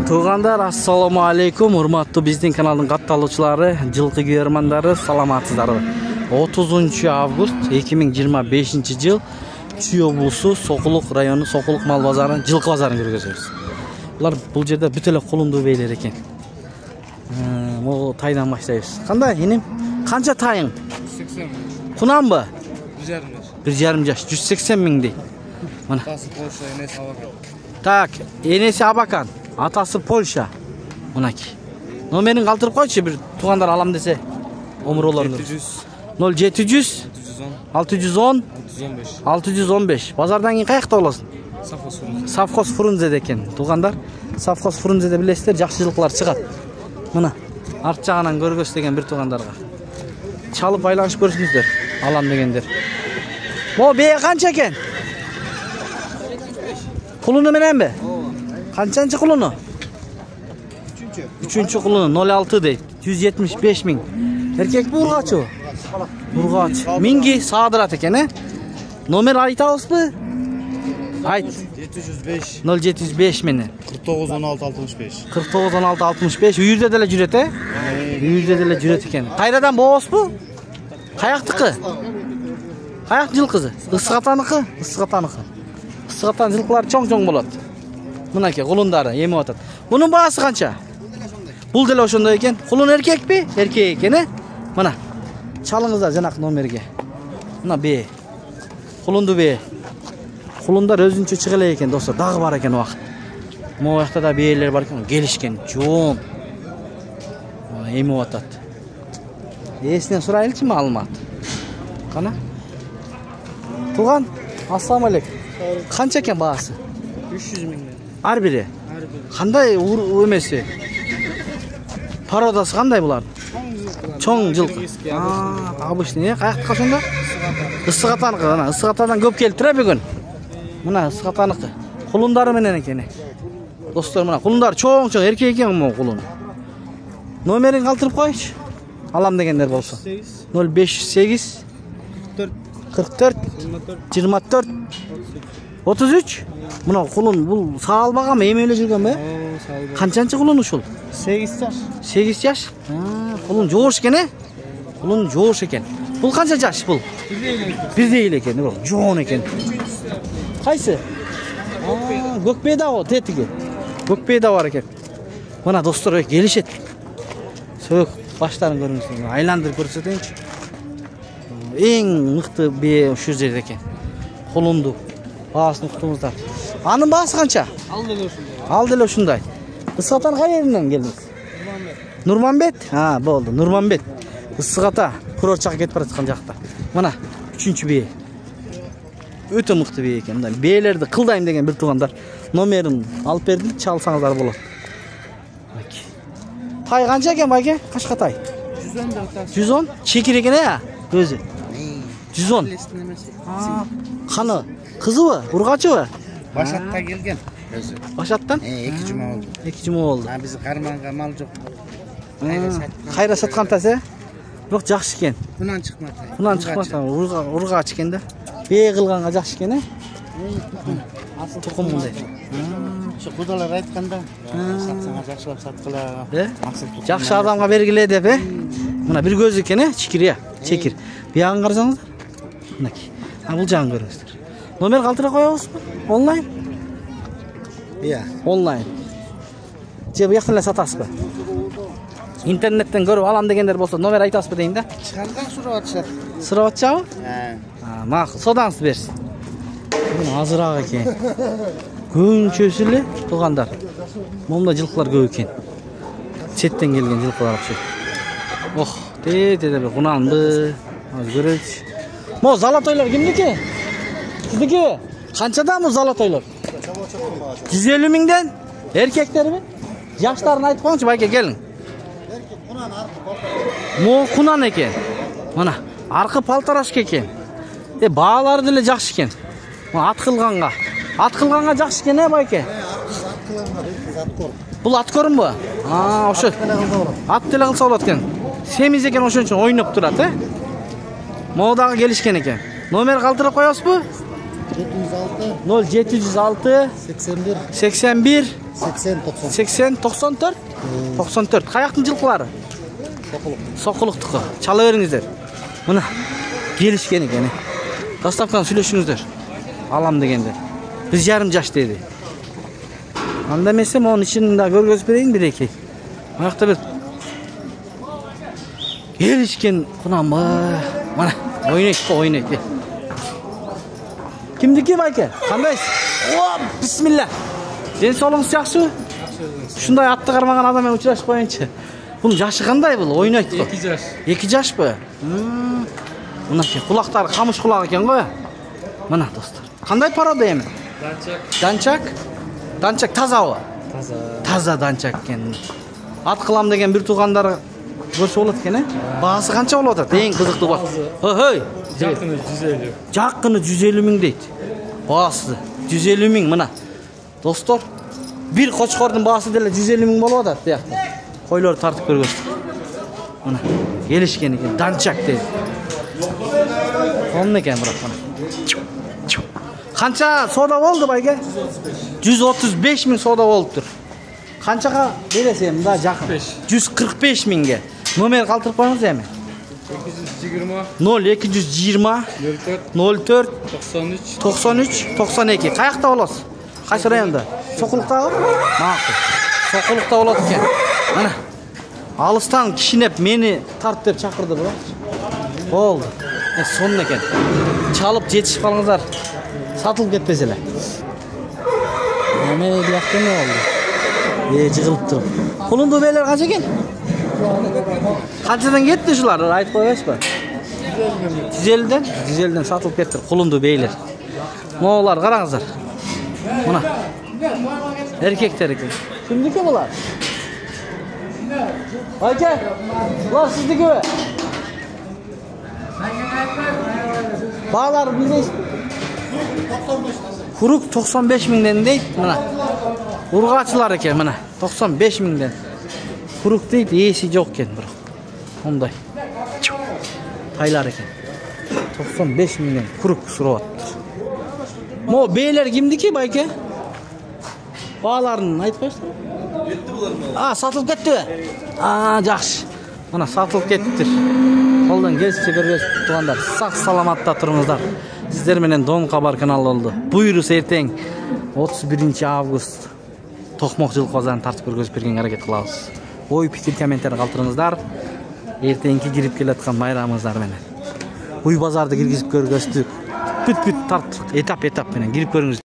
Туугандар, ассаламу алейкум. Урматтуу биздин каналдын катталуучулары, жылкы күйөрмандары, саламатсыздарбы? 30 август 2025 жыл Чүй облусу Сокулук району Сокулук мал базарын, жылкы базарын көргөзөбүз. Булар бул жерде бүт эле кулундуу бейлер экен. Могу тайдан баштайбыз. Кандай энем? Канча тайың? 180. Кунанбы? 1,5 жаш. 180 миң дейт. Мына. Атасы Польша, энеси Абакан. Так, энеси Абакан, атасы Польша. Мынаки. Номерин калтырып койчу, бир туугандар алам десе. Омуролорду. 0700 610 615. Базардан кийин каякта болосун? Совхоз Фрунзеде экен. Туугандар, Совхоз Фрунзеде билесиздер, жакшы жылкылар чыгат. Мына арт жагынан көргөз деген бир туугандарга. Чалып байланышып көрүшүңүздөр, алам дегендер. Мо бее канча экен? Кулуну мененби? Канчанчы кулуну? 3-чү кулуну 06 дейт. 175 миң. Эркекпи, ургачыбы? Ургач. Минги саадырат экен, Номер айтабызбы? Айт. 705 0705 менен. 49 16 65. 49 16 65. Үйүрдө деле жүрөт, Үйүрдө деле жүрөт экен. Кайрадан боосбу? Каяктыкы? Каяк жылкызы? Ысыгатаныкы? Ысыгатаныкы. Ысыгатан жылкылар чоң-чоң болот. Мынакей кулундары эмип атат. Бунун баасы канча? Бул деле ошондой экен. Кулун эркекпи? Эркек экен, Мына. Чалыңыздар жанакы номерге. Мына бee. Кулунду бee. Кулундар өзүнчө чыга элек экен, достор. Дагы бар экен убакыт. Могу жакта да беелер бар экен, келишкен. Жоом. Эмип атат. Эсинен сурайлычы маалымат? Кана? Туган, ассаламу алейкум. Канча экен баасы? 300 миң. Ар бири. Кандай өмеси? Пародасы кандай булар? Чоң жылкы. Обычный, каяктыкы ошондо? Ысыгатаныкы, ана Ысыгатадан көп келиптир бүгүн. Мына Ысыгатаныкы. Кулундары менен экен. Достор, мына кулундар чоң-чоң, эркек экен могу кулун. Номерин калтырып койчу. Алам дегендер болсо. 0508 44 24 33. Мына кулун бул саалбагам, эме эле жүргөнбү? Канчанчы кулун ушул? 8 жаш. 8 жаш? Кулун жоош экен, Кулун жоош экен. Бул канча жаш бул? Бирдей эле экен, бирок жоон экен. Кайсы? Көкбей да го, тетиги. Көкбей да бар экен. Мына достор, келишет. Сөк баштарын көрүңүздөр. Айландырып көрсөтөйүнчү. Эң мыкты бee ушул жерде экен. Кулунду баасын уктуңуздар. Анын баасы канча? Ал деле ушундай. Ысыгатан кай жеринен келдиңиз? Нурманбет? Болду. Нурманбет. Ысыгата курорт жакка кетип бараткан жакта. Мына 3-чү бee. Өтө мыкты бee экен. Мындай беелерди кылдайм деген бир туугандар номерин алып бердим, чалсаңыздар болот. Тай канча экен байке? Кашка тай? 110. Чекир экен, өзү. 110. Каны кызыбы, ургачыбы? Башатта келген. Башаттан? 2 жума болду. 2 жума болду. Биз карманга мал жок. Кайра саткан тase? Бирок жакшы экен. Кунан чыкмат. Кунан чыкмат, ургач экен да. Бee кылганга жакшы экен, Тукум мындай. Ошо кудалар айтканда, сатсаңа жакшылап саткыла. Жакшы адамга бергиле деп, Мына бир көз экен, чекир. Биягын карасаңыздар. Мынакей. Бул жагын көрүңүздөр. Номер калтыра коебузбу? Онлайн? Онлайн. Же бияктан эле сатасызбы? Интернеттен көрүп алам дегендер болсо номер айтасызбы дейин да? Чыгардан сурап атышат. Сурап атышабы? Макул, содаңызды берсин. Мына азыраак экен. Көбүнчөсү эле туугандар. Момда жылкылар көп экен. Четтен келген жылкылар окшойт. Тете бир кунанды. Азыр көрөбүз. Мо золотойлор кимдики? Сиздики? Канчадан бу золотойлор? 150 миңден? Эркектерби? Жаштарын айтып коңчу, байке келиң. Мо кунан экен. Мына, аркы палтарашка экен. Баалары деле жакшы экен. Ат кылганга жакшы экен, байке? Бул ат көрүнбү? Ошо. Ат деле кылса болот экен. Семиз экен, ошон үчүн ойноп турат, Могу дагы келишкен экен. Номер калтырып коебузбу? 0706 81 81 80 90. 80 94 94. Kayактын жылкылары? Сокулуктуку. Чала бериңиздер. Мына келишкен экен. Доставканы сүйлөшүңүздөр. Алам дегенде. Биз жарым жаш деди. Анда эмесе монун ичин да көргөзүп берейин бир-эки. Аякта бир келишкен Кунанбай. Мына ойнойт. Кимдики байке? Кандайсыз? О, бисмилла. Ден соолугуңуз жакшыбы? Ушундай атты кармаган адам менен учурашып коеюнчу. Бунун жашы кандай бул? Ойнойт го. 2 жаш. 2 жашпы? Мынакей кулактары камыш кулак экен го. Мына достор. Кандай порода эми? Данчак тазабы? Таза данчак экен. Ат кылам деген бир туугандары көрсө болот экен, Баасы канча болуп атат? Эң кызыктуу бак. Ой, Жакыны 150. Жакыны 150 миң дейт. Баасы 150 миң мына. Достор, бир кочкордун баасы деле 150 миң болуп атат биякта. Койлор тартып көргөздүк. Мына келишкен экен, данчак дейт. Сонун экен бирок мына. Канча соода болду байке? 135 миң соода болуптур. Канчага бересиз мында жакын? 145 миңге. Номер калтырып коюңуз эми. 0220 04 93 92. Каякта болосуз? Кайсы районда? Сокулуктагы? Макул. Сокулукта болот экен. Мына. Алыстан кишинеп мени тарт деп чакырды бирок. Болду. Сонун экен. Чалып жетишип калыңыздар. Сатылып кетпесе эле. Эме биякта эмне болду? Жыгылып туруп. Кулунду бейлер канча экен? Канчадан кетти ушулар? Айтып койбойсузбу? 150ден сатылып кеттир кулунду бейлер. Моолар караңыздар. Мына. Эркектер экен. Кимдики булар? Байке, булар сиздикиби? Баалар билесиз? Курук 95 миңден дейт, мына. Ургачылар экен, мына. 95 миңден. Курук дейт, ээси жок экен бирок. Ондай. Тайлар экен. 95 миңден курук сурап атты. Мо бейлер кимдики байке? Бааларын айтып коесузбу? Кетти булар мал. Сатылып кеттиби? Жакшы. Мына сатылып кеттир. Колдон келишче көргөзүп тургандар. Сак саламатта туруңуздар. Сиздер менен Дон Кабар каналы болду. Буйрус эртең 31 август Токмок жылкы базарын тартып көргөзүп бергенге аракет кылабыз. Ой, пикир, комментарий калтырыңыздар. Эртеңки кирип келаткан байрамыңыздар менен. Уй базарды киргизип көргөздүк. Бүт тарттык, этап менен кирип көрүңүз.